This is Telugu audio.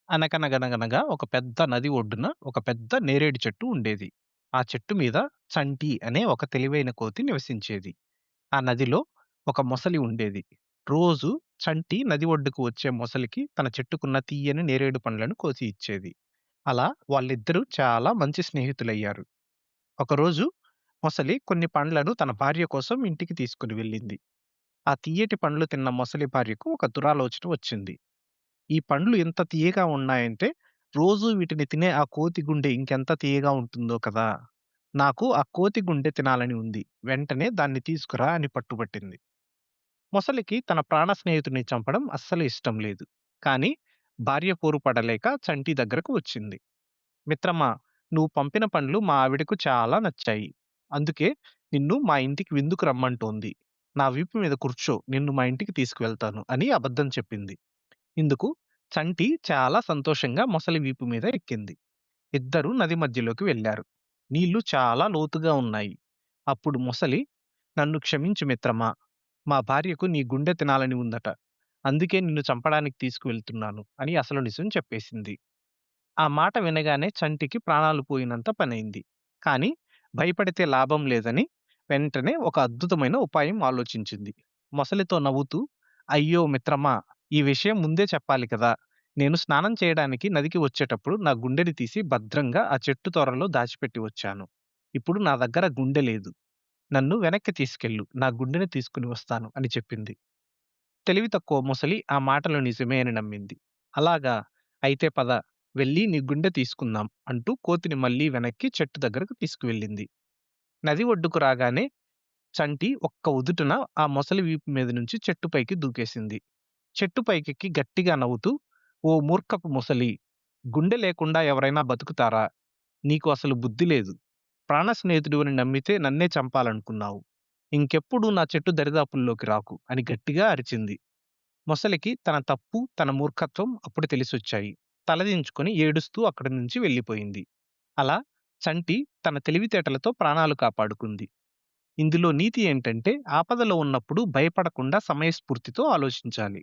అనగనగనగనగా ఒక పెద్ద నది ఒడ్డున ఒక పెద్ద నేరేడు చెట్టు ఉండేది. ఆ చెట్టు మీద చంటి అనే ఒక తెలివైన కోతి నివసించేది. ఆ నదిలో ఒక మొసలి ఉండేది. రోజు చంటి నది ఒడ్డుకు వచ్చే మొసలికి తన చెట్టుకున్న తీయని నేరేడు పండ్లను కోసి ఇచ్చేది. అలా వాళ్ళిద్దరూ చాలా మంచి స్నేహితులయ్యారు. ఒకరోజు మొసలి కొన్ని పండ్లను తన భార్య కోసం ఇంటికి తీసుకుని వెళ్ళింది. ఆ తియ్యటి పండ్లు తిన్న మొసలి భార్యకు ఒక దురాలోచన వచ్చింది. ఈ పండ్లు ఎంత తియ్యగా ఉన్నాయంటే, రోజూ వీటిని తినే ఆ కోతి గుండె ఇంకెంత తియ్యగా ఉంటుందో కదా! నాకు ఆ కోతి గుండె తినాలని ఉంది. వెంటనే దాన్ని తీసుకురా అని పట్టుబట్టింది. మొసలికి తన ప్రాణ స్నేహితుడిని చంపడం అస్సలు ఇష్టం లేదు. కానీ భార్య పోరు పడలేక చంటి దగ్గరకు వచ్చింది. మిత్రమా, నువ్వు పంపిన పండ్లు మా ఆవిడకు చాలా నచ్చాయి. అందుకే నిన్ను మా ఇంటికి విందుకు రమ్మంటోంది. నా వీపు మీద కూర్చో, నిన్ను మా ఇంటికి తీసుకువెళ్తాను అని అబద్ధం చెప్పింది. ఇందుకు చంటి చాలా సంతోషంగా మొసలి వీపు మీద ఎక్కింది. ఇద్దరూ నది మధ్యలోకి వెళ్లారు. నీళ్లు చాలా లోతుగా ఉన్నాయి. అప్పుడు మొసలి, నన్ను క్షమించు మిత్రమా, మా భార్యకు నీ గుండె తినాలని ఉందట. అందుకే నిన్ను చంపడానికి తీసుకువెళ్తున్నాను అని అసలు నిజం చెప్పేసింది. ఆ మాట వినగానే చంటికి ప్రాణాలు పోయినంత పనైంది. కానీ భయపడితే లాభం లేదని వెంటనే ఒక అద్భుతమైన ఉపాయం ఆలోచించింది. మొసలితో నవ్వుతూ, అయ్యో మిత్రమా, ఈ విషయం ముందే చెప్పాలి కదా! నేను స్నానం చేయడానికి నదికి వచ్చేటప్పుడు నా గుండెని తీసి భద్రంగా ఆ చెట్టు తొర్రలో దాచిపెట్టి వచ్చాను. ఇప్పుడు నా దగ్గర గుండె లేదు. నన్ను వెనక్కి తీసుకెళ్ళు. నా గుండెని తీసుకొని వస్తాను అని చెప్పింది. తెలివి తక్కువ మొసలి ఆ మాటలు నిజమే అని నమ్మింది. అలాగా, అయితే పద, వెళ్లి నీ గుండె తీసుకుందాం అంటూ కోతిని మళ్ళీ వెనక్కి చెట్టు దగ్గరకు తీసుకువెళ్ళింది. నది ఒడ్డుకు రాగానే చంటి ఒక్క ఉదుటున ఆ మొసలి వీపు మీద నుంచి చెట్టు పైకి దూకేసింది. చెట్టు పైకెక్కి గట్టిగా నవ్వుతూ, ఓ మూర్ఖపు మొసలి, గుండె లేకుండా ఎవరైనా బతుకుతారా? నీకు అసలు బుద్ధి లేదు. ప్రాణ స్నేహితుడివని నమ్మితే నన్నే చంపాలనుకున్నావు. ఇంకెప్పుడూ నా చెట్టు దరిదాపుల్లోకి రాకు అని గట్టిగా అరిచింది. మొసలికి తన తప్పు, తన మూర్ఖత్వం అప్పుడు తెలిసొచ్చాయి. తలదించుకొని ఏడుస్తూ అక్కడి నుంచి వెళ్ళిపోయింది. అలా చంటి తన తెలివితేటలతో ప్రాణాలు కాపాడుకుంది. ఇందులో నీతి ఏంటంటే, ఆపదలో ఉన్నప్పుడు భయపడకుండా సమయస్ఫూర్తితో ఆలోచించాలి.